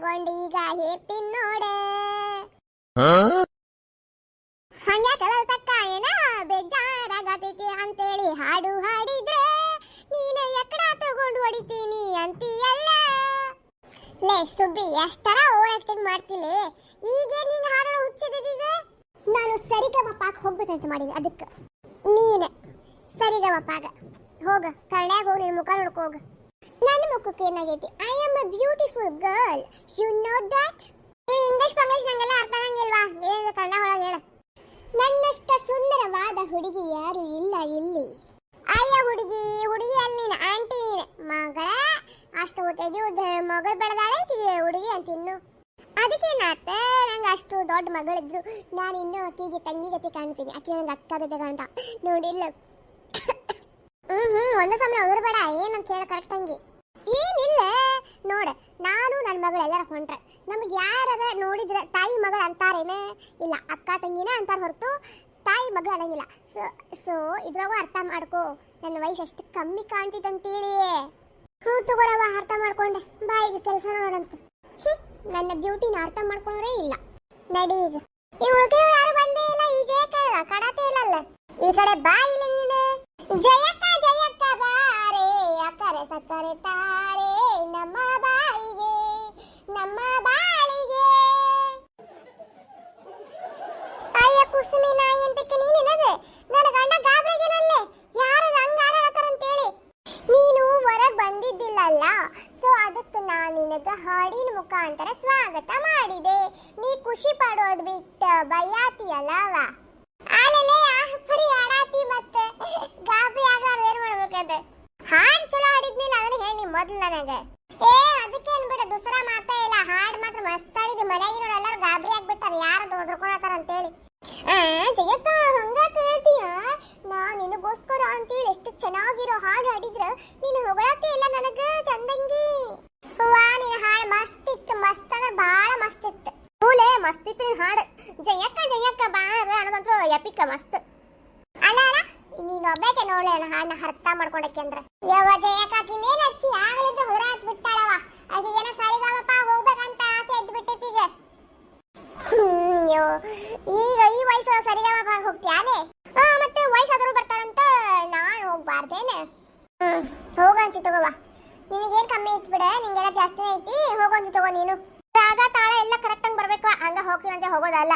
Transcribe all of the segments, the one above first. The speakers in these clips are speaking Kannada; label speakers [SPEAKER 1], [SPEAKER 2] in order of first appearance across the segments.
[SPEAKER 1] ತಗೊಂಡು ಈಗ ಹೇಳ್ತೀನಿ ನೋಡೆ. ಹಂಗ್ಯಾಕಲ್ಲ ತಕ್ಕ ಏನ ಬೇಜಾರಾಗತೈತಿ ಅಂತೇಳಿ ಹಾಡು ಹಾಡಿದ್ರೆ ನೀನು ಎಕ್ಕಡ ತಗೊಂಡು ಹೊಡಿತೀನಿ ಅಂತೀಯಲ್ಲ. ಲೇ ಸುಬ್ಬಿ ಎಷ್ಟರ ಓವರ್ ಆಕ್ಟಿಂಗ್ ಮಾಡ್ತಿಲಿ. ಈಗ ನೀನು ಹಾಡೋ ಹುಚ್ಚಿದೀಗ. ನಾನು ಸರಿಗಮಪಾಗ ಹೋಗ್ಬೇಕಂತ ಮಾಡಿದೆ, ಅದಕ್ಕೆ ನೀನು ಸರಿಗಮಪಾಗ ಹೋಗ ಕನ್ನಡ ಹೋಗಿ ನಿನ್ನ ಮುಖ ನೋಡ್ಕೋ ಹೋಗ. ನನ್ನ ಮುಖಕ್ಕೆ ಏನಾಗೈತಿ? I am a beautiful girl, you know that. English ನಂಗೆಲ್ಲ ಅರ್ಥ ಆಗಂಗಿಲ್ವಾ? ಏನು ಕನ್ನಡ ಒಳಗೆ ಹೇಳ. ನನ್ನಷ್ಟ ಸುಂದರವಾದ ಹುಡುಗಿ ಯಾರು ಇಲ್ಲ ಇಲ್ಲಿ. ಅಯ್ಯ ಹುಡುಗಿ ಅಲ್ಲಿ ಆಂಟಿ ನೀನು ಮಗಳ ಅಷ್ಟು ಓದಿದ್ದಿ ಮಗಳು ಬೆಳೆದಾಳೆ ಹುಡುಗಿ ಅಂತ ಇನ್ನು. ಅದಕ್ಕೇನಾತ? ನಂಗೆ ಅಷ್ಟು ದೊಡ್ಡ ಮಗಳಿದ್ರು ನಾನು ಇನ್ನೂ ಅಕ್ಕಿಗೆ ತಂಗಿ ಗತಿ ಕಾಣ್ತೀನಿ. ಅಕ್ಕಿ ನಂಗೆ ಅಕ್ಕ ಗತಿ ಕಾಣ್ತಾ ನೋಡಿಲ್ಲ. ಒಂದು ಸಮಯ ಬೇಡ ಏನಂತ ಹೇಳ ಕರೆಕ್ಟ್ ಹಂಗೆ ಏನಿಲ್ಲ ನೋಡ. ನಾನು ನನ್ನ ಮಗಳು ಎಲ್ಲಾರ ಹೊಂಟ್ರೆ ನಮಗೆ ಯಾರದ ನೋಡಿದ್ರೆ ತಾಯಿ ಮಗಳು ಅಂತಾರೇನ? ಇಲ್ಲ ಅಕ್ಕ ತಂಗಿನ ಅಂತಾರ ಹೊರತು ತಾಯಿ ಮಗಳು ಅನ್ನಂಗಿಲ್ಲ. ಸೊ ಇದ್ರಾಗೂ ಅರ್ಥ ಮಾಡ್ಕೋ ನನ್ನ ವಯಸ್ಸು ಎಷ್ಟು ಕಮ್ಮಿ ಕಾಣ್ತಿತ್ತಂತೇಳಿ. ತಗೋರವ ಅರ್ಥ ಮಾಡ್ಕೊಂಡೆ. ಬಾ ಈಗ ಕೆಲಸ ನೋಡಂತ. ನನ್ನ ಬ್ಯೂಟಿನ ಅರ್ಥ ಮಾಡ್ಕೊಂಡ್ರೆ ಇಲ್ಲ. ನಡಿ ಈಗ. ಈ ಹುಡುಗಿಯರು ಯಾರು ಬಂದೇ ಇಲ್ಲ. ಈ ಜಯಕ್ಕ ಕಡತೆ ಇಲ್ಲಲ್ಲ. ಈ ಕಡೆ ಬಾ ಇಲ್ಲ ನೀನು. ಜಯಕ್ಕ ಬಾರೆ ಅಕ್ಕರೆ ಸಕ್ಕರೆ ತಾರೆ ನಮ್ಮ ಬಾಯಿಗೆ ನಮ್ಮ ಬಾಳಿಗೆ. ಅಯ್ಯ ಕುಸುಮಿ ನಾಯಿ ಅಂತಕ್ಕೆ ನೀನೇನದು? ನನ್ನ ಗಂಡ ಗಾಬರಿಗೆನಲ್ಲೇ ಯಾರು ಹಂಗ ಆಡತಾರಂತೇಳಿ ನೀನು ಹೊರಗೆ ಬಂದಿದ್ದಿಲ್ಲಲ್ಲ. ಸೊ ಅದಕ್ಕೆ ನಾನು ನಿನಗೆ ಹಾಡಿನ ಮುಖಾಂತರ ಸ್ವಾಗತ ಮಾಡಿದೆ. ನೀ ಖುಷಿ ಪಡೋದು ಬಿಟ್ಟು ಬಯ್ಯಾತಿಯಲ್ಲವ. ಆಲೇ ಪರಿ ಆಡಾತಿ ಮತ್ತೆ ಗಾಬರಿ ಆಗಾರ ಏನ್ ಮಾಡ್ಬೇಕಂತ. ಹಾಡು ಚಲೋ ಹಾಡಿದ್ನಿಲ್ಲ ಅದನ್ನ ಹೇಳಿ ಮೊದ್ಲು ನನಗೆ. ಅದಕ್ಕೇನ್ ಬಿಡ ದುಸರ ಮಾತಾ ಇಲ್ಲ. ಹಾಡು ಮಾತ್ರ ಮಸ್ತ್ ಆಡಿದ್ವಿ. ಮನೆಯಾಗಿನವ್ರು ಎಲ್ಲರೂ ಗಾಬರಿ ಆಗ್ಬಿಟ್ಟಾರ ಯಾರದು ಓದ್ಕೊಳತಾರ ಅಂತೇಳಿ. ಜಯಕ್ಕ ಹಂಗ ಕೇಳ್ತೀಯ? ನಾ ನಿನಗೋಸ್ಕರ ಅಂತೇಳಿ ಎಷ್ಟು ಚೆನ್ನಾಗಿರೋ ಹಾಡು ಹಾಡಿದ್ರ ನೀನು ಹೊಗಳತ್ತೆ ಇಲ್ಲ ನನಗ ಚಂದಂಗಿ. ವಾ ನಿನ್ನ ಹಾಡು ಮಸ್ತ್ ಇತ್ತು. ಮಸ್ತ್ ಅಂದ್ರೆ ಬಹಳ ಮಸ್ತ್ ಇತ್ತು. ಮೂಲೆ ಮಸ್ತ್ ಇತ್ತು ನಿನ್ನ ಹಾಡು. ಜಯಕ್ಕ ಬಾರ ಅನ್ನೋದಂತೂ ಎಪಿಕ್ ಮಸ್ತ್. ಅಲ್ಲ ನೀನು ಒಬ್ಬಕ್ಕೆ ನೋಡ್ಲೆ ನನ್ನ ಹಾಡನ್ನ ಅರ್ಥ ಮಾಡ್ಕೊಂಡಕ್ಕೆ ಅಂದ್ರೆ. ಯವ್ವ ಜಯಕ್ಕ ಆಕಿನೇನು ಹಚ್ಚಿ ಆಗ್ಲಿಂದ ಹೊರ ಹತ್ ಬಿಟ್ಟಾಳವ. ಆಕೆ ಏನೋ ಸರಿಗಮಪ ಹೋಗ್ಬೇಕಂತ ಆಸೆ ಎದ್ದು ಬಿಟ್ಟೈತಿ ಈಗ. ಈಗ ಈ ವಯಸ್ಸು ಸರಿಗಮಪ ಹೋಗ್ತೀಯಾಲೆ? ಮತ್ತೆ ವಯಸ್ಸಾದರೂ ಬರ್ತಾರಂತ ನಾನು ಹೋಗ್ಬಾರ್ದೇನೆ? ಹೋಗಂತಿ ತಗೋವ. ನಿನಗೇನು ಕಮ್ಮಿ ಐತಿ ಬಿಡ, ನಿಂಗೆಲ್ಲ ಜಾಸ್ತಿನೇ ಐತಿ. ಹೋಗಂತಿ ತಗೋ ನೀನು. ರಾಗ ತಾಳ ಎಲ್ಲ ಕರೆಕ್ಟಾಗಿ ಬರ್ಬೇಕು. ಹಂಗ ಹೋಗ್ತೀವಂತೆ ಹೋಗೋದಲ್ಲ.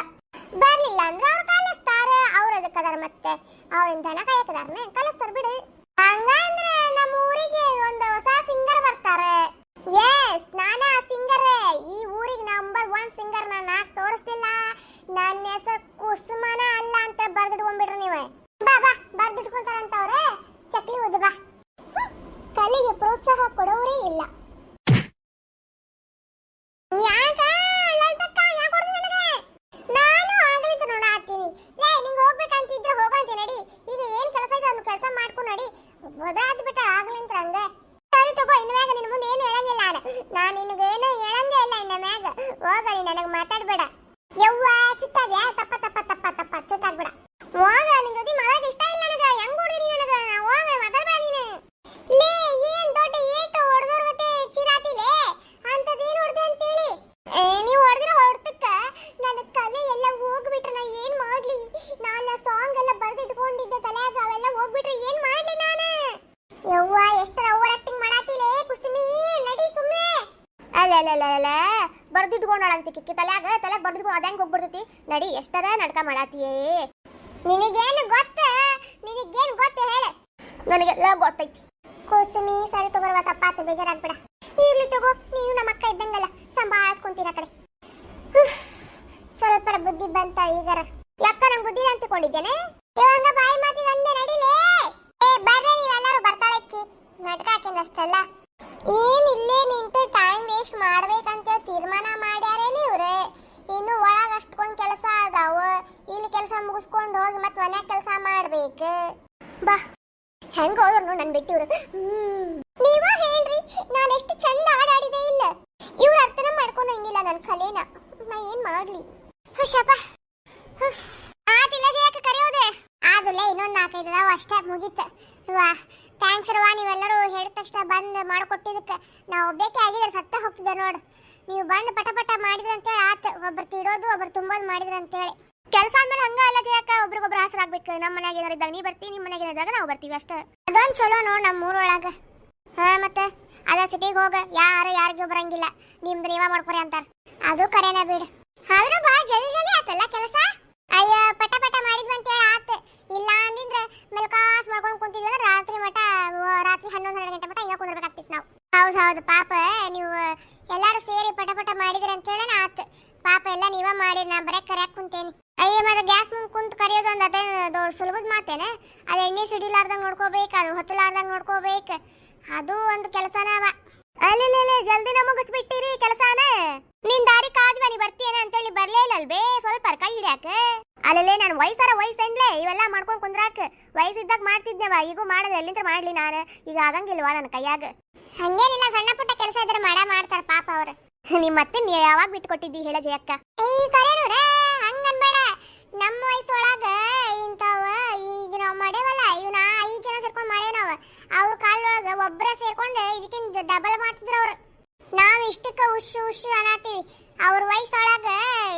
[SPEAKER 1] ಬರ್ಲಿಲ್ಲ ಅಂದ್ರೆ ಅವ್ರು ಕಲಿಸ್ತಾರ. ಅವ್ರ ಅದಕ್ಕದಾರ ಮತ್ತೆ ಅವ್ರಿಂದ ದನ ಕಾಯಕದಾರನ ಕಲಿಸ್ತಾರ ಬಿಡು. ಹಂಗಂದ್ರೆ ನಮ್ಮ ಊರಿಗೆ ಒಂದು ಹೊಸ ಸಿಂಗರ್ ಬರ್ತಾರೆ. ಎಸ್ ನಾನಾ ಸಿಂಗರ್. ಈ ಊರಿಗೆ ನಂಬರ್ 1 ಸಿಂಗರ್. ನಾನು ತೋರಿಸ್ತಿಲ್ಲ. ನನ್ನ ಹೆಸರು ಕುಸುಮನ ಅಲ್ಲ ಅಂತ ಬರ್ದಿಟ್ಕೊಂಡ್ಬಿಡ್ರಿ ನೀವು. ಬಾ ಬರ್ದಿಟ್ಕೊಂತಾರಂತವ್ರೆ. ಚಕ್ಲಿ ಓದು ಬಾ. ಕಲೆಗೆ ಪ್ರೋತ್ಸಾಹ ಕೊಡೋರೇ ಇಲ್ಲ. ನಾನು ಆಗ್ಲಿಂದ ನೋಡಾತೀನಿ. ನಿಂಗೆ ಹೋಗ್ಬೇಕಂತಿದ್ರೆ ಹೋಗಂತಿ ನಡಿ. ಈಗ ಏನ್ ಕೆಲಸ ಇದೆ ಅದನ್ನ ಕೆಲಸ ಮಾಡ್ಕೊಂಡು ನಡಿ. ಒದಾದ್ ಬಿಟ್ಟ ಆಗ್ಲಿಂತ ಹಂಗ. ಸರಿ ತಗೋ. ಇನ್ನು ಮ್ಯಾಗ ನಿನ್ನ ಮುಂದೆ ಏನು ಹೇಳಂಗಿಲ್ಲ. ನಾನು ನಿನಗೇನು ಹೇಳಂಗೇ ಇಲ್ಲ. ಇನ್ನ ಮ್ಯಾಗ ಹೋಗ. ನೀ ನನಗೆ ಮಾತಾಡ್ಬೇಡ. ಯವ್ವ ಸಿಟ್ಟಾಗ್ಯಾ? ತಪ್ಪ ಸಿಟ್ಟಾಗ್ಬೇಡ. ಹೋಗ. ನಿನ್ ಜೊತೆ ಮಾಡೋದು ಇಷ್ಟ ಇಲ್ಲ ನನಗ. ಹೆಂಗ್ ಹೊಡಿರಿ ನನಗ? ಹೋಗ ಮಾತಾಡ್ಬೇಡ ನೀನು. ಲೇ ಏನ್ ದೊಡ್ಡ ಏಟು ಹೊಡೆದೋರ್ ಮತ್ತೆ ಚಿರಾತಿಲೇ ಅಂತದೇನು ಹೊಡೆದೆ ಅಂತೇಳಿ. ನೀವು ಹೊಡೆದಿರೋ ಹೊಡ್ತಕ್ಕ ನನ್ನ ಕಲೆ ಎಲ್ಲ ಹೋಗ್ಬಿಟ್ರೆ ನಾ ಏನ್ ಮಾಡ್ಲಿ? ನಾನು ಸಾಂಗ್ ಎಲ್ಲ ಬರ್ದಿಟ್ಕೊಂಡಿದ್ದೆ ತಲೆಯಾಗ. ಅವೆಲ್ಲ ಹೋಗ್ಬಿಟ್ರೆ ಏನ್ ಮಾಡ್ಲಿ ನಾನು? ಯವ್ವ ಎಷ್ಟರ ಓವರ್ ಆಕ್ಟಿಂಗ್ ಮಾಡಾತಿಲೇ ಕುಸುಮಿ. ನಡಿ ಸುಮ್ಮನೆ. ಅಲ್ಲ ಬರ್ದಿಟ್ಕೊಂಡಾಳಂತ ಕಿಕ್ಕಿ ತಲೆಯಾಗ ಬರ್ದಿಟ್ಕೊಂಡು ಅದಂಗೆ ಹೋಗ್ಬಿಡ್ತೈತಿ. ನಡಿ ಎಷ್ಟರ ನಡ್ಕ ಮಾಡಾತಿಯೇ. ನಿನಗೇನು ಗೊತ್ತ ಹೇಳ. ನನಗೆಲ್ಲ ಗೊತ್ತೈತಿ ಕುಸುಮಿ. ಸರಿ ತಗೋರ್ವ. ತಪ್ಪಾತು, ಬೇಜಾರಾಗ್ಬೇಡ. ಇರ್ಲಿ ತಗೋ. ನೀನು ನಮ್ಮ ಅಕ್ಕ ಇದ್ದಂಗಲ್ಲ, ಸಂಭಾಳಿಸ್ಕೊಂತೀರ ಕಡೆ. ಸ್ವಲ್ಪ ಬುದ್ಧಿ ಬಂತ ಈಗಾರ. ಯಾಕ ನಂಗೆ ಬುದ್ಧಿ ಅಂತಿಕೊಂಡಿದ್ದೇನೆ? ಇವಾಗ ಬಾಯಿ ಮಾತಿಗೆ ಅಂದೆ ನಡಿಲೇ. ಬರ್ರೆ ನೀವೆಲ್ಲರೂ ಬರ್ತಾಳಕ್ಕಿ ನಾಟಕ ಹಾಕಿಂದಷ್ಟಲ್ಲ. ಏನಿಲ್ಲೇ ನಿಂತು ಟೈಮ್ ವೇಸ್ಟ್ ಮಾಡ್ಬೇಕಂತ ತೀರ್ಮಾನ ಮಾಡ್ಯಾರೇನಿ ಇವ್ರೆ. ಇನ್ನು ಒಳಗ ಅಷ್ಟೊಂದು ಕೆಲಸ ಅದಾವ. ಇಲ್ಲಿ ಕೆಲಸ ಮುಗಿಸ್ಕೊಂಡು ಹೋಗಿ ಮತ್ತೆ ಮನ್ಯಾಗ ಕೆಲಸ ಮಾಡ್ಬೇಕು. ಬಾ ಹೆಂಗ ಹೋದ್ರು ನೋಡಿ ನನ್ ಬಿಟ್ಟಿವ್ರು. ನೀವ ಹೇಳ್ರಿ ನಾನು ಎಷ್ಟು ಚಂದ ಆಡಿದೆ ಇಲ್ಲ. ಇವ್ರು ಅರ್ಥನ ಮಾಡ್ಕೊಂಡು ಹಂಗಿಲ್ಲ ನನ್ನ ಕಲೆನ. ನಾ ಏನ್ ಮಾಡ್ಲಿ? ಹುಷಪ್ಪ ಆತಿಲ್ಲ ಜಯಕ್ಕೆ ಕರೆಯೋದೆ. ಆದಲ್ಲ ಇನ್ನೊಂದು 4-5 ಅದಾವ ಅಷ್ಟೇ, ಮುಗೀತ. ವಾ ಥ್ಯಾಂಕ್ಸ್ ರವಾ. ನೀವೆಲ್ಲರೂ ಹೇಳಿದ ತಕ್ಷಣ ಬಂದು ಮಾಡಿಕೊಟ್ಟಿದ್ದಕ್ಕೆ. ನಾವು ಒಬ್ಬೇಕೆ ಆಗಿದ್ರೆ ಸತ್ತ ಹೋಗ್ತಿದ್ದೆ ನೋಡು. ನೀವು ಬಂದು ಪಟ ಪಟ ಮಾಡಿದ್ರ ಅಂತೇಳಿ ಆತ. ಒಬ್ರು ತಿಡೋದು ಒಬ್ರು ತುಂಬೋದು ಮಾಡಿದ್ರ ಅಂತೇಳಿ. ಕೆಲಸ ಅಂದ್ಮೇಲೆ ಹಂಗ ಅಲ್ಲ ಜಯಕ್ಕ, ಒಬ್ರಿಗೊಬ್ರು ಹಾಸರಾಗ್ಬೇಕು. ನಮ್ಮ ಮನ್ಯಾಗ ಏನಾರ ಇದ್ದಾಗ ನೀ ಬರ್ತಿ, ನಿಮ್ಮ ಮನ್ಯಾಗ ಏನಾದಾಗ ನಾವು ಬರ್ತೀವಿ ಅಷ್ಟೇ. ಅದೊಂದು ಚಲೋ ನೋಡ್ ನಮ್ಮ ಊರೊಳಗ. ಹಾ ಮತ್ತೆ ಅದ ಸಿಟಿಗೆ ಹೋಗ ಯಾರಿಗೂ ಬರಂಗಿಲ್ಲ, ನಿಮ್ದು ನೀವ ಮಾಡ್ಕೊರಿ ಅಂತಾರ. ಅದು ಕರೆನ ಬಿಡು. ಆದ್ರೂ ಬಾ ಜಲ್ದಿ ಜಲ್ದಿ ಆತಲ್ಲ ಕೆಲಸ. ಅಯ್ಯ ಪಟ ಪಟ ಮಾಡಿದ್ವಂತೇಳಿ ಆತ. ಇಲ್ಲ ಅಂದಿದ್ರೆ ಮೆಲ್ಕಾಸ್ ಮಾಡ್ಕೊಂಡು ಕುಂತಿದ್ವಿ ರಾತ್ರಿ 11-12 ಗಂಟೆ ಮಟ ಹಿಂಗ ಕುಂದ್ರಬೇಕಾಗ್ತಿತ್ತು ನಾವು. ಹೌದು ಪಾಪ ನೀವು ಎಲ್ಲಾರು ಸೇರಿ ಪಟ ಪಟ ಮಾಡಿದ್ರಿ ಅಂತೇಳಿ ಆತ. ಪಾಪ ಎಲ್ಲ ನೀವ ಮಾಡಿ, ನಾ ಬರೇ ಕರ್ಯಾಕ್ ಕುಂತೇನಿ. ಅಯ್ಯ ಮತ್ತೆ ಗ್ಯಾಸ್ ಮುಂದೆ ಕುಂತ್ ಕರಿಯೋದು ಒಂದು ಅದೇ ಸುಲಭದ ಮಾತೇನೆ. ಅದು ಎಣ್ಣೆ ಸಿಡಿಲಾರ್ದಂಗ ನೋಡ್ಕೋಬೇಕು, ಅದು ಹೊತ್ತಲಾರ್ದಂಗ ನೋಡ್ಕೋಬೇಕು. ಅದು ಒಂದು ಕೆಲಸನವ. ಅಲ್ಲಿ ಜಲ್ದಿನ ಮುಗಿಸ್ಬಿಟ್ಟಿರಿ ಕೆಲಸನ. ನಿನ್ ದಾರಿ ಕಾದ್ವ, ನೀ ಬರ್ತೀಯನ ಅಂತೇಳಿ ಬರ್ಲೇ ಇಲ್ಲಲ್ಬೇ ಸ್ವಲ್ಪ ಕೈ ಹಿಡ್ಯಾಕ. ಅಲ್ಲೇ ನಾನು ವಯಸ್ಸಂಡ್ಲೆ ಇವೆಲ್ಲ ಮಾಡ್ಕೊಂಡ್ ಕುಂದ್ರಾಕ. ವಯಸ್ಸಿದ್ದಾಗ ಮಾಡ್ತಿದ್ನವ, ಈಗೂ ಮಾಡೋದು ಎಲ್ಲಿಂದ ಮಾಡ್ಲಿ ನಾನು. ಈಗ ಆಗಂಗಿಲ್ವಾ ನನ್ನ ಕೈಯಾಗ. ಹಂಗೇನಿಲ್ಲ, ಸಣ್ಣ ಪುಟ್ಟ ಕೆಲಸ ಇದ್ರೆ ಮಾಡ್ತಾರ ಪಾಪ ಅವ್ರು. ನಿಮ್ ಮತ್ತೆ ನೀ ಯಾವಾಗ ಬಿಟ್ಟು ಕೊಟ್ಟಿದ್ದಿ ಹೇಳ ಜಯಕ್ಕ? ಈ ಕರೇನೂರ ಹಂಗನ್ಬೇಡ. ನಮ್ಮ ವಯಸ್ಸೊಳಗ ಇಂಥವ ಈಗ ನಾವು ಮಾಡೇವಲ್ಲ, ಇವನ 5 ಜನ ಸೇರ್ಕೊಂಡ್ ಮಾಡೇವ್ ನಾವ್. ಅವ್ರ ಕಾಲೊಳಗ ಒಬ್ಬರ ಸೇರ್ಕೊಂಡು ಇದಕ್ಕಿಂತ ಡಬಲ್ ಮಾಡ್ತಿದ್ರು ಅವ್ರು. ನಾವ್ ಇಷ್ಟಕ್ಕ ಉಶ್ ಅನ್ನತ್ತೀವಿ. ಅವ್ರ ವಯಸ್ಸೊಳಗ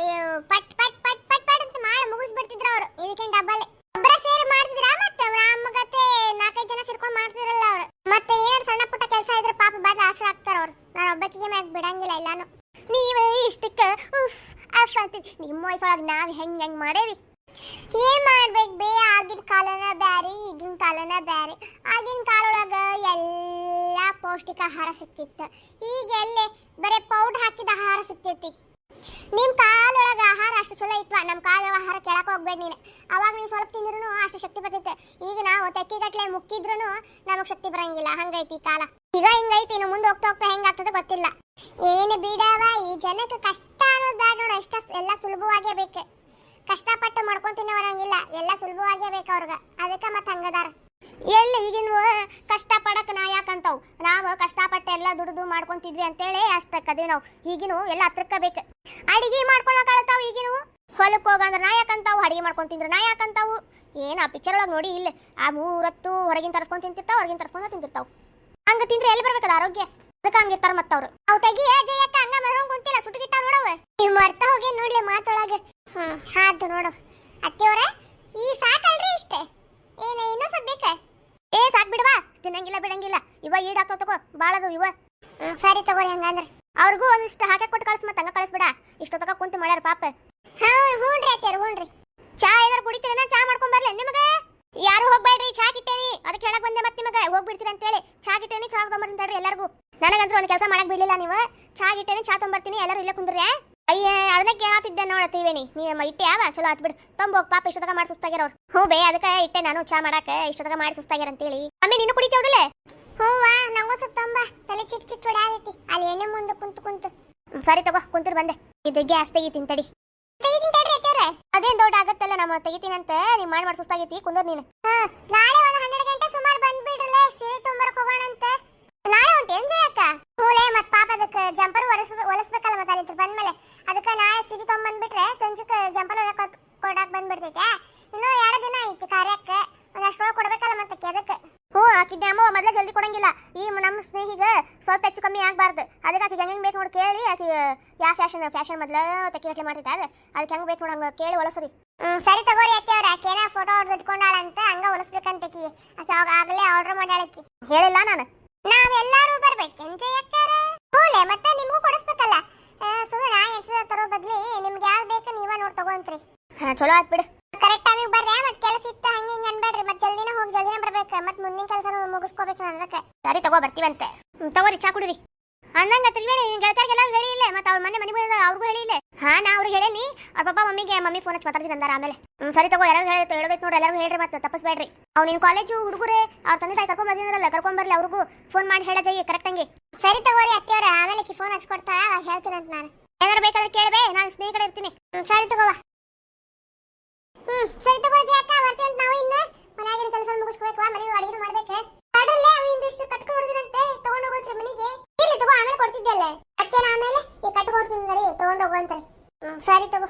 [SPEAKER 1] ಪಟ್ ಪಟ್ ಪಟ್ ಪಟ್ ಪಟ್ ಅಂತ ಮಾಡಿ ಮುಗಿಸ್ಬಿಡ್ತಿದ್ರು ಅವ್ರು. ಇದಕ್ಕಿಂತ ಡಬಲ್ ಒಬ್ಬರ ಸೇರಿ ಮಾಡ್ತಿದ್ರ. ಮತ್ತೆ ನಮ್ಮಗತ್ತೆ 4-5 ಜನ ಸೇರ್ಕೊಂಡು ಮಾಡ್ತಿದ್ರಲ್ಲ ಅವ್ರು. ಮತ್ತೆ ಏನಾದ್ರು ಸಣ್ಣ ಪುಟ್ಟ ಕೆಲಸ ಇದ್ರೆ ಪಾಪ ಬಾದ ಆಸೆ ಆಗ್ತಾರ ಅವ್ರು. ನಾನು ಒಬ್ಬಕಿಗೆ ಮ್ಯಾಗ ಬಿಡಂಗಿಲ್ಲ ಎಲ್ಲಾನು. ನೀವೇ ಇಷ್ಟಕ್ಕ ಉಫ್ ಅಫ್ ಅಂತೀವಿ. ನಿಮ್ಮ ವಯಸ್ಸೊಳಗ ನಾವ್ ಹೆಂಗ್ ಮಾಡೇವಿ. ಏನ್ ಮಾಡ್ಬೇಕು ಬೇ, ಆಗಿನ ಕಾಲನ ಬ್ಯಾರೆ, ಈಗಿನ ಕಾಲನ ಬ್ಯಾರೆ. ಆಗಿನ ಕಾಲೊಳಗ ಎಲ್ಲಾ ಪೌಷ್ಟಿಕ ಆಹಾರ ಸಿಕ್ತಿತ್ತು. ಈಗ ಎಲ್ಲೇ ಬರೇ ಪೌಡರ್ ಹಾಕಿದ ಆಹಾರ ಸಿಕ್ತೈತಿ. ನಿಮ್ ಕಾಲೊಳಗ ಆಹಾರ ಅಷ್ಟು ಚಲೋ ಇತ್ವಾ. ನಮ್ ಕಾಲ ಆಹಾರ ಕೇಳಕ್ ಹೋಗ್ಬೇಡ ನೀನು. ಅವಾಗ ನೀವು ಸ್ವಲ್ಪ ತಿಂದ್ರು ಅಷ್ಟು ಶಕ್ತಿ ಬರ್ತೈತೆ. ಈಗ ನಾವು ತೆಕ್ಕಿಗಟ್ಲೆ ಮುಕ್ಕಿದ್ರು ನಮಗ್ ಶಕ್ತಿ ಬರಂಗಿಲ್ಲ. ಹಂಗೈತಿ ಕಾಲ. ಈಗ ಹಿಂಗೈತಿ. ಇನ್ನು ಮುಂದೆ ಹೋಗ್ತಾ ಹೋಗ್ತಾ ಹೆಂಗಾಗ್ತದೆ ಗೊತ್ತಿಲ್ಲ. ಏನು ಬಿಡವ, ಈ ಜನಕ್ಕೆ ಕಷ್ಟ ಅನ್ನೋದು ಬ್ಯಾಡ ನೋಡ. ಅಷ್ಟ ಎಲ್ಲ ಸುಲಭವಾಗೇ ಬೇಕು. ಕಷ್ಟಪಟ್ಟು ಮಾಡ್ಕೊಂಡ್ ತಿನ್ನೋರಂಗಿಲ್ಲ, ಎಲ್ಲ ಸುಲಭವಾಗೇ ಬೇಕು ಅವ್ರಿಗೆ. ಅದಕ್ಕೆ ಮತ್ತೆ ಹಂಗದಾರ. ಎಲ್ಲಿ ಈಗಿನ ಕಷ್ಟ ಪಡಕ್ ನಾ ಯಾಕಂತಾವ್. ನಾವು ಕಷ್ಟಪಟ್ಟು ಎಲ್ಲ ದುಡ್ದು ಮಾಡ್ಕೊಂತಿದ್ವಿ ಅಂತೇಳಿ ಅಷ್ಟಕ್ಕದೀವಿ ನಾವು. ಈಗಿನ ಎಲ್ಲ ಹತ್ರಕ್ಕ ಬೇಕು. ಅಡಿಗೆ ಮಾಡ್ಕೊಳಕಾಗತ್ತಾವ ಈಗಿನ. ಹೊಲಕ್ಕೆ ಹೋಗಂದ್ರೆ ನಾ ಯಾಕಂತಾವು, ಅಡಿಗೆ ಮಾಡ್ಕೊಂಡ್ ತಿಂದ್ರೆ ನಾ ಯಾಕಂತಾವು. ಏನ್ ಆ ಪಿಕ್ಚರ್ ಒಳಗೆ ನೋಡಿ ಇಲ್ಲ, ಆ 3 ಹೊತ್ತು ಹೊರಗಿನ ತರ್ಸ್ಕೊಂಡ್ ತಿಂತಿರ್ತಾವ, ಹೊರಗಿನ ತರ್ಸ್ಕೊಂಡ್ ತಿಂತಿರ್ತಾವ. ಹಂಗ ತಿಂದ್ರೆ ಎಲ್ಲಿ ಬರ್ಬೇಕದ ಆರೋಗ್ಯ. ಅದಕ್ಕೆ ಹಂಗಿರ್ತಾರ ಮತ್ತವ್ರು. ಅವ್ ತೆಗಿ ಜಯಕ್ಕ, ಹಂಗ ಮದ್ರಂಗ್ ಕುಂತಿಲ್ಲ, ಸುಟ್ಟಿಗಿಟ್ಟಾವ ನೋಡವ. ನೀವು ಮರ್ತ ಹೋಗಿ ನೋಡ್ಲಿ ಮಾತೊಳಗೆ. ಹಾದು ನೋಡು ಅತ್ತಿಯವರ, ಈ ಸಾಕಲ್ರಿ ಇಷ್ಟೇ. ಏನ ಇನ್ನೂ ಸ್ವಲ್ಪ ಬೇಕ? ಸಾಕ್ ಬಿಡವಾ, ತಿನ್ನಂಗಿಲ್ಲ ಬಿಡಂಗಿಲ್ಲ. ಇವ ಈಡಾಗ್ತಾವ ತಗೋ, ಬಾಳದು ಇವ. ಸರಿ ತಗೋರಿ ಹಂಗಂದ್ರೆ. ಅವ್ರಿಗೂ ಒಂದಿಷ್ಟು ಹಾಕಿ ಕೊಟ್ಟು ಕಳ್ಸ, ಮತ್ತೆ ಹಂಗ ಕಳಿಸ್ಬಿಡ. ಇಷ್ಟೊತ್ತಕ ಕುಂತು ಮಾಡ್ಯಾರ ಪಾಪ. ಹ್ಞೂನ್ರಿ ಅತ್ತಿಯವ್ರ, ಹ್ಞೂನ್ರಿ. ಚಾ ಏನಾರು ಕುಡಿತೀರ? ಚಾ ಮಾಡ್ಕೊಂಡ್ ಬರ್ಲಿ ನಿಮಗೆ? ಯಾರು ಹೋಗ್ಬೇಡ್ರಿ, ಚಾ ಕಿಟ್ಟೇನಿ. ಅದಕ್ಕೆ ಹೇಳಕ್ ಬಂದೆ ಮತ್ತೆ ನಿಮಗೆ ಹೋಗ್ಬಿಡ್ತೀರಿ ಅಂತೇಳಿ. ಚಾ ಕಿಟ್ಟೇನಿ, ಚಾ ತೊಗೊಂಬರ್ತೀನಿ ಎಲ್ಲರಿಗೂ. ನನಗಂತೂ ಒಂದು ಕೆಲಸ ಮಾಡಕ್ ಬಿಡ್ಲಿಲ್ಲ ನೀವು. ಚಾ ಗಿಟ್ಟೇನಿ, ಚಾ ತೊಗೊಂಬರ್ತೀನಿ, ಎಲ್ಲರೂ ಇಲ್ಲೇ ಕುಂದ್ರಿ. ಅಯ್ಯ ಅದನ್ನ ಕೇಳತ್ತಿದ್ದೆ ನೋಡತ್ತೀವೇಣಿ. ನೀ ಇಟ್ಟೆ ಯಾವ ಚಲೋ ಆತ್ ಬಿಡು. ತೊಂಬೋಗ್ ಪಾಪ ಇಷ್ಟೊತ್ತಕ ಮಾಡಿ ಸುಸ್ತಾಗ್ಯಾರ ಅವ್ರು. ಹ್ಞೂ ಬೇ, ಅದಕ್ಕೆ ಇಟ್ಟೆ ನಾನು ಚಾ ಮಾಡಾಕ. ಇಷ್ಟೊತ್ತಕ ಮಾಡಿ ಸುಸ್ತಾಗ್ಯಾರ ಅಂತೇಳಿ. ಅಮ್ಮಿ ನೀನು ಕುಡಿತೇವದಿಲ್ಲ? ಹೂವಾ, ನಂಗೂ ಸ್ವಲ್ಪ ತೊಂಬ. ತಲೆ ಚಿಕ್ಕ ಹೊಡಾಗೈತಿ ಅಲ್ಲಿ ಎಣ್ಣೆ ಮುಂದೆ ಕುಂತು. ಸರಿ ತಗೋ, ಕುಂತಿರ್ ಬಂದೆ. ಇದು ಗ್ಯಾಸ್ ತೆಗಿತೀನಿ ತಡಿ. ಅದೇನ್ ದೊಡ್ಡ ಆಗತ್ತಲ್ಲ, ನಮ್ಮ ತೆಗಿತೀನಂತ ನೀವ್ ಮಾಡಿ ಸುಸ್ತಾಗೈತಿ. ಕುಂದರ್ ನೀನು. ನಾಳೆ ಒಂದು 12 ಗಂಟೆ ಸುಮಾರು ಬಂದ್ಬಿಡ್ರಲೆ, ಸೀರೆ ತೊಂಬರಕ್ ಹೋಗೋಣಂತ. ನಾಳೆ ಹೊಂಟೇನ್ ಜಯಕ್ಕ? ಹೂಲೆ, ಮತ್ ಪಾಪ ಅದಕ್ಕೆ ಜಂಪರ್ ಹೊಲಸ್ಬೇಕಲ್ಲ ಮತ್ತೆ ಅಲ್ಲಿ ಬಂದ್ಮೇಲೆ. ಅದಕ್ಕೆ ನಾಳೆ ಸೀರೆ ತೊಗೊಂಬಂದ್ಬಿಟ್ರೆ ಸಂಜೆಕ್ ಜಂಪರ್ ಕೊಡಾಕ್ ಬಂದ್ಬಿಡ್ತೈತೆ. ಇನ್ನು 2 ದಿನ ಐತಿ ಕಾರ್ಯಕ್ಕೆ. ಒಂದಷ್ಟೊಳಗೆ ಕೊಡ್ಬೇಕಲ್ಲ ಮತ್ತೆ ಅದಕ್ಕೆ. ಹ್ಞೂ, ಆಕಿದ್ದೆ ಅಮ್ಮ ಮೊದಲೇ ಜಲ್ದಿ ಕೊಡಂಗಿಲ್ಲ. ಈ ನಮ್ಮ ಸ್ನೇಹಿಗ ಸ್ವಲ್ಪ ಹೆಚ್ಚು ಕಮ್ಮಿ ಆಗ್ಬಾರ್ದು. ಅದಕ್ಕೆ ಆಕಿಗೆ ಹೆಂಗೆ ಬೇಕು ನೋಡಿ ಕೇಳಿ. ಆಕಿ ಯಾವ ಫ್ಯಾಷನ್ ಮೊದಲು ತೆಕ್ಕಿ ಮಾಡ್ತೈತೆ. ಅದಕ್ಕೆ ಹೆಂಗೆ ಬೇಕು ನೋಡಿ ಹಂಗೆ ಕೇಳಿ ಹೊಲಸ್ರಿ. ಸರಿ ತಗೋರಿ ಅತ್ತೆಯವ್ರ. ಆಕೆನ ಫೋಟೋ ಹೊಡೆದು ಇಟ್ಕೊಂಡಾಳಂತ, ಹಂಗ ಹೊಲಸ್ಬೇಕಂತಕಿ. ಆಗಲೇ ಆರ್ಡರ್ ಮಾಡ್ಯಾಳಕ್ಕಿ. ಹೇಳಿಲ್ಲ ನಾನು. ನಾವೆಲ್ಲರೂ ಬರ್ಬೇಕೇನ್ ಜಯಕ್ಕಾರ? ಹೂಲೆ, ಮತ್ತೆ ನಿಮ್ಗೂ ಕೊಡಿಸ್ಬೇಕಲ್ಲ. ಸುಮ್ಮನೆ ನಾ ಎಕ್ಸ್ಟ್ರಾ ತರೋ ಬದ್ಲಿ ನಿಮ್ಗೆ ಯಾರು ಬೇಕು ನೀವ ನೋಡಿ ತಗೋಂತ್ರಿ. ಚಲೋ ಆತ್ ಬಿಡು. ಕರೆಕ್ಟ್ ಟೈಮಿಗೆ ಬರ್ರಿ. ಮತ್ತೆ ಕೆಲಸ ಇತ್ತು ಹಂಗೆ ಹಿಂಗೆ ಅನ್ಬೇಡ್ರಿ. ಮತ್ತೆ ಜಲ್ದಿನ ಹೋಗಿ ಜಲ್ದಿನ ಬರ್ಬೇಕು. ಮತ್ತೆ ಮುಂದಿನ ಕೆಲಸ ಮುಗಿಸ್ಕೋಬೇಕು ನಾನು. ಅದಕ್ಕೆ ಸರಿ ತಗೋ, ಬರ್ತೀವಂತೆ. ತಗೋರಿ, ಚಾ ಕುಡಿರಿ. ಅಂದಂಗ ತ್ರಿವೇಣಿ ಗೆಳತಿಯಾರಿಗೆಲ್ಲ ಹೇಳಿ ಇಲ್ಲ. ಮತ್ತೆ ಅವ್ರ ಮನೆ ಬಂದ ಅವ್ರಿಗೂ ಹೇಳಿ ಇಲ್ಲ. ನಾ ಅವ್ರಿಗೆ ಹೇಳೇನಿ. ಅವ್ರ ಪಪ್ಪ ಮಮ್ಮಿ ಫೋನ್ ಹಚ್ಚಿ ಮಾತಾಡ್ತೀನಿ ಅಂದಾರ ಆಮೇಲೆ. ಸರಿ ತಗೋ, ಎಲ್ಲರೂ ಹೇಳೋದೈತೆ ನೋಡ್ರಿ. ಎಲ್ಲರೂ ಹೇಳ್ರಿ, ಮತ್ತೆ ತಪ್ಪಿಸ್ಬೇಡ್ರಿ. ಅವ್ರು ನಿನ್ ಕಾಲೇಜು ಹುಡುಗರೇ ಅವ್ರ ತಂದೆ ತಾಯಿ ಕರ್ಕೊಂಡ್ ಬಂದಿದ್ರಲ್ಲ, ಕರ್ಕೊಂಡ್ ಅವ್ರಿಗೂ ಫೋನ್ ಮಾಡಿ ಹೇಳ ಜೈ ಕರೆಕ್ಟ್ ಹಂಗೆ. ಸರಿ ತಗೋರಿ ಅತ್ತಿಯವ್ರ, ಆಮೇಲೆ ಫೋನ್ ಹಚ್ಕೊಡ್ತಾಳ, ಹೇಳ್ತೀನಂತ ನಾನು. ಏನಾರು ಬೇಕಾದ್ರೆ ಕೇಳ್ಬೇ, ನಾನು ಸ್ನೇಹ ಕಡೆ ಇರ್ತೀನಿ. ಸರಿ ತಗೋವಾ. ಸರಿ ತಗೋ ಜಯಕ್ಕ, ಬರ್ತೀವಿ ಅಂತ. ನಾವು ಇನ್ನು ಮನೆಯಾಗಿನ ಕೆಲಸ ಮುಗಿಸ್ಕೋಬೇಕು. ಮನೆಗೆ ಅಡಿಗೆ ಮಾಡ್ಬೇಕು. ಕಡಲ್ಲೇ ಅವ ಇಂದಿಷ್ಟು ಕಟ್ಕೊ ಹೊಡೆದ್ರಂತೆ, ತಗೊಂಡ್ ಹೋಗೋತ್ರಿ ಮನೆಗೆ. ಇಲ್ಲಿ ತಗೋ, ಆಮೇಲೆ ಕೊಡ್ತಿದ್ದೆಲ್ಲ. ಅತ್ತೇನ ಆಮೇಲೆ ಈ ಕಟ್ಕೊ ಹೊಡ್ತೀನಿ ತಗೊಂಡ್ ಹೋಗುವಂತ್ರಿ. ಸರಿ ತಗೋ.